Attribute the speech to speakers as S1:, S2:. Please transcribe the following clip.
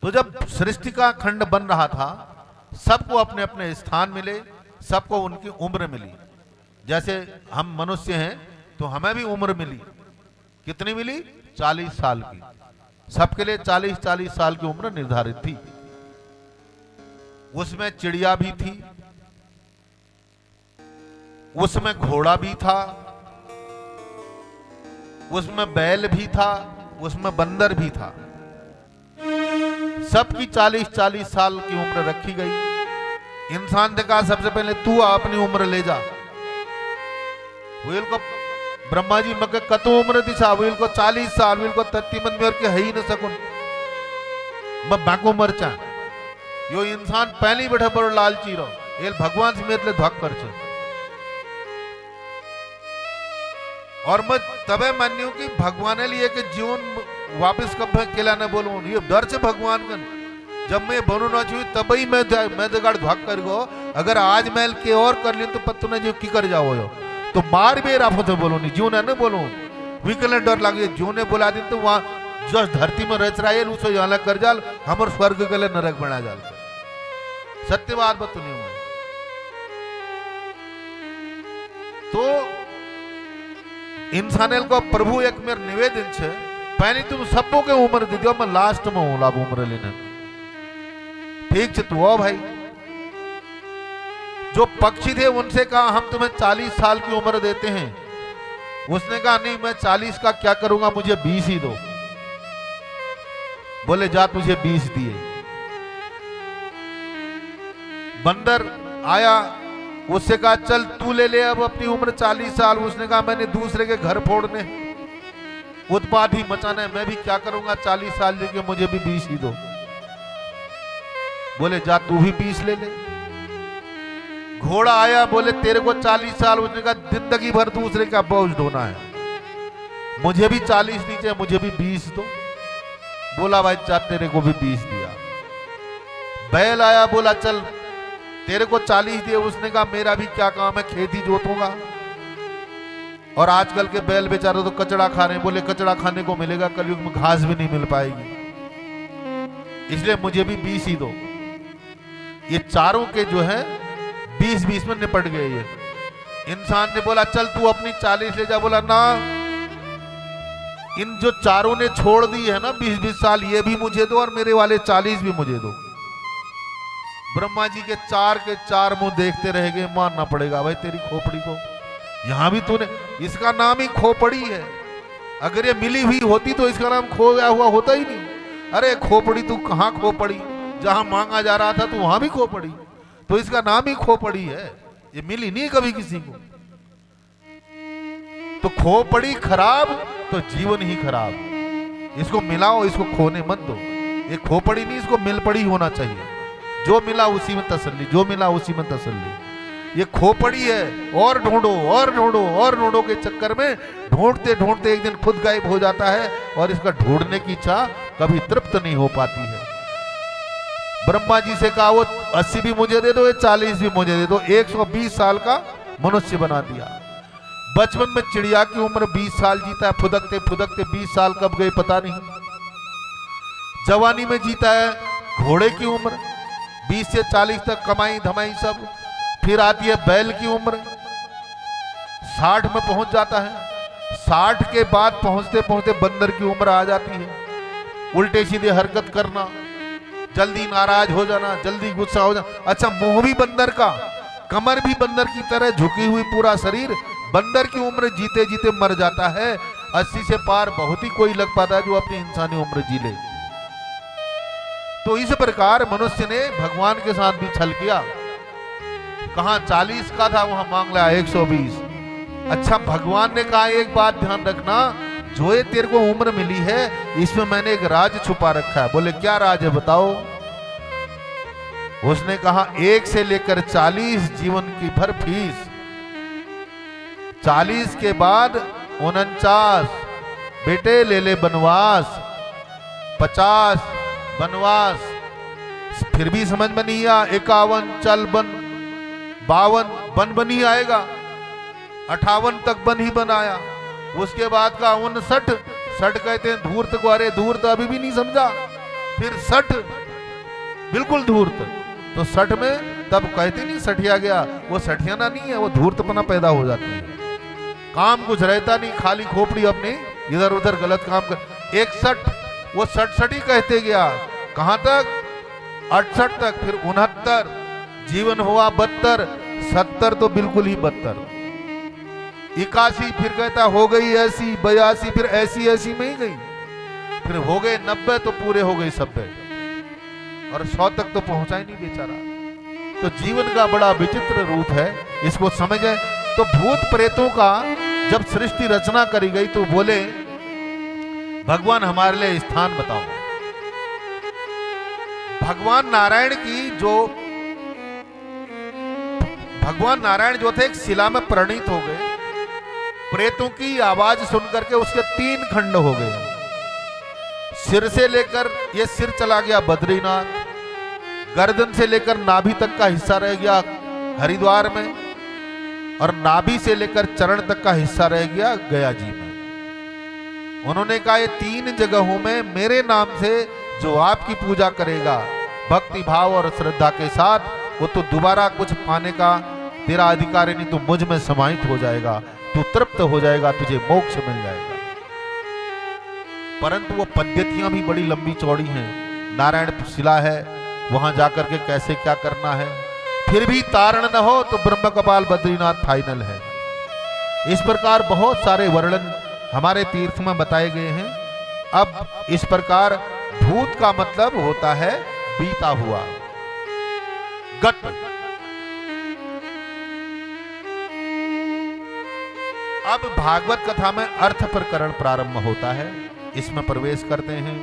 S1: तो जब सृष्टि का खंड बन रहा था, सबको अपने अपने स्थान मिले, सबको उनकी उम्र मिली। जैसे हम मनुष्य हैं तो हमें भी उम्र मिली। कितनी मिली? 40 साल की। सबके लिए 40-40 साल की उम्र निर्धारित थी। उसमें चिड़िया भी थी, उसमें घोड़ा भी था, उसमें बैल भी था, उसमें बंदर भी था। सबकी 40-40 साल की उम्र रखी गई। इंसान ने कहा सबसे पहले तू अपनी उम्र ले जा। को ब्रह्मा जी मके कतो उम्र दिशा वेल को 40 साल, वेल को तत्ती मन में के है ही न सकुन मैं बाको मर चा। यो इंसान पहली बैठे पर लालची रहो, ये भगवान से मेरे धक कर छे। और मैं तबे मान्यू कि भगवान लिए के जीवन वापस कब केला न बोलूं, ये डर से भगवान कन जब मैं बनू ना छू तब ही मैं जगाड़ धक कर गो। अगर आज मैल के और कर ली तो पत्तू ने जो की कर जाओ यो तो मार बे राफो तो बोलो नहीं, जीव ने बोलो विकल डर लगे। जीव ने बोला दिन तो वहां जो धरती में रच रहा है उसको यहाँ कर जाल, हमर स्वर्ग के लिए नरक बना जाल। सत्य बात बतू नहीं हुआ। तो इंसान को प्रभु एक मेरे निवेदन छे, पहले तुम सबको के उम्र दे दियो, मैं लास्ट में हूं लाभ उम्र लेने। ठीक है तू भाई। जो पक्षी थे उनसे कहा हम तुम्हें 40 साल की उम्र देते हैं। उसने कहा नहीं मैं 40 का क्या करूंगा, मुझे 20 ही दो। बोले जा तुझे 20 दिए। बंदर आया, उससे कहा चल तू ले ले अब अपनी उम्र 40 साल। उसने कहा मैंने दूसरे के घर फोड़ने उत्पाद ही मचाना है, मैं भी क्या करूंगा 40 साल लेके, मुझे भी 20 ही दो। बोले जा तू भी 20 ले ले। घोड़ा आया, बोले तेरे को 40 साल। उसने कहा जिंदगी भर दूसरे का बोझ ढोना है, मुझे भी 40 दीजिए, मुझे भी 20 दो। बोला भाई चार तेरे को भी 20 दिया। बैल आया, बोला चल तेरे को 40 दिए। उसने कहा मेरा भी क्या काम है, खेती जोतूंगा। और आजकल के बैल बेचारे तो कचड़ा खा रहे हैं। बोले कचड़ा खाने को मिलेगा, कलयुग में घास भी नहीं मिल पाएगी, इसलिए मुझे भी 20 ही दो। ये चारों के जो है 20-20 में निपट गए। ये इंसान ने बोला चल तू अपनी 40 ले जा। बोला ना, इन जो चारों ने छोड़ दी है ना 20-20 साल, ये भी मुझे दो और मेरे वाले 40 भी मुझे दो। ब्रह्मा जी के चार मुंह देखते रह गए। मानना पड़ेगा भाई तेरी खोपड़ी को, यहां भी तूने, इसका नाम ही खोपड़ी है। अगर ये मिली हुई होती तो इसका नाम खोया हुआ होता ही नहीं। अरे खोपड़ी तू कहां खोपड़ी, जहां मांगा जा रहा था तू वहां भी खोपड़ी, तो इसका नाम ही खोपड़ी है। ये मिली नहीं कभी किसी को। तो खोपड़ी खराब तो जीवन ही खराब। इसको मिलाओ, इसको खोने मत दो। ये खोपड़ी नहीं, इसको मिल पड़ी होना चाहिए। जो मिला उसी में तसल्ली, जो मिला उसी में तसल्ली। ये खोपड़ी है, और ढूंढो और ढूंढो और ढूंढो के चक्कर में ढूंढते ढूंढते एक दिन खुद गायब हो जाता है, और इसका ढूंढने की इच्छा कभी तृप्त नहीं हो पाती है। ब्रह्मा जी से कहा वो 80 भी मुझे दे दो, ये 40 भी मुझे दे दो। 120 साल का मनुष्य बना दिया। बचपन में चिड़िया की उम्र 20 साल जीता है, फुदकते फुदकते 20 साल कब गए पता नहीं। जवानी में जीता है घोड़े की उम्र 20 से 40 तक, कमाई धमाई सब। फिर आती है बैल की उम्र, 60 में पहुंच जाता है। 60 के बाद पहुंचते पहुंचते बंदर की उम्र आ जाती है। उल्टे सीधे हरकत करना, जल्दी नाराज हो जाना, जल्दी गुस्सा हो जाना। अच्छा मुंह भी बंदर का, कमर भी बंदर की तरह झुकी हुई, पूरा शरीर। बंदर की उम्र जीते जीते मर जाता है। 80 से पार बहुत ही कोई लग पाता है जो अपनी इंसानी उम्र जी ले। तो इस प्रकार मनुष्य ने भगवान के साथ भी छल किया। कहां 40 का था, वहां मांग लिया 120। अच्छा भगवान ने कहा एक बात ध्यान रखना, जो ये तेरे को उम्र मिली है इसमें मैंने एक राज छुपा रखा है। बोले क्या राज है बताओ। उसने कहा 1 से लेकर 40 जीवन की भर फीस, 40 के बाद 49 बेटे ले ले बनवास, 50 बनवास, फिर भी समझ में नहीं आया। 51 चल बन, 52 बन बनी आएगा, 58 तक बन ही बनाया। उसके बाद का 59, 60 कहते हैं धूर्त को। अरे धूर्त अभी भी नहीं समझा, फिर सठ, बिल्कुल धूर्त। तो सठ में तब कहते नहीं सठिया गया, वो सठियाना नहीं है, वो धूर्तपना पैदा हो जाती है। काम कुछ रहता नहीं, खाली खोपड़ी अपने इधर उधर गलत काम कर। 61 वो 67 कहते गया, कहां तक? 68 तक, फिर 69, जीवन हुआ 72, 70 तो बिल्कुल ही 72, 81 फिर कहता हो गई ऐसी, 82 फिर ऐसी में ही गई, फिर हो गए 90 तो पूरे हो गए 90, और 100 तक तो पहुंचा ही नहीं बेचारा। तो जीवन का बड़ा विचित्र रूप है, इसको समझे। तो भूत प्रेतों का जब सृष्टि रचना करी गई तो बोले भगवान हमारे लिए स्थान बताओ। भगवान नारायण जो थे एक शिला में परिणित हो गए। प्रेतों की आवाज सुनकर के उसके 3 खंड हो गए। सिर से लेकर ये सिर चला गया बद्रीनाथ, गर्दन से लेकर नाभि तक का हिस्सा रह गया हरिद्वार में, और नाभि से लेकर चरण तक का हिस्सा रह गया गया जी में। उन्होंने कहा ये 3 जगहों में मेरे नाम से जो आपकी पूजा करेगा भक्ति भाव और श्रद्धा के साथ, वो तो दोबारा कुछ पाने का तेरा अधिकार नहीं, तो मुझ में समाहित हो जाएगा, तू तृप्त हो जाएगा, तुझे मोक्ष मिल जाएगा। परंतु वो पद्धतियां भी बड़ी लंबी चौड़ी हैं। नारायण शिला है, वहां जाकर के कैसे क्या करना है, फिर भी तारण न हो तो ब्रह्म कपाल बद्रीनाथ फाइनल है। इस प्रकार बहुत सारे वर्णन हमारे तीर्थ में बताए गए हैं। अब इस प्रकार भूत का मतलब होता है बीता हुआ, गत। अब भागवत कथा में अर्थ प्रकरण प्रारंभ होता है, इसमें प्रवेश करते हैं।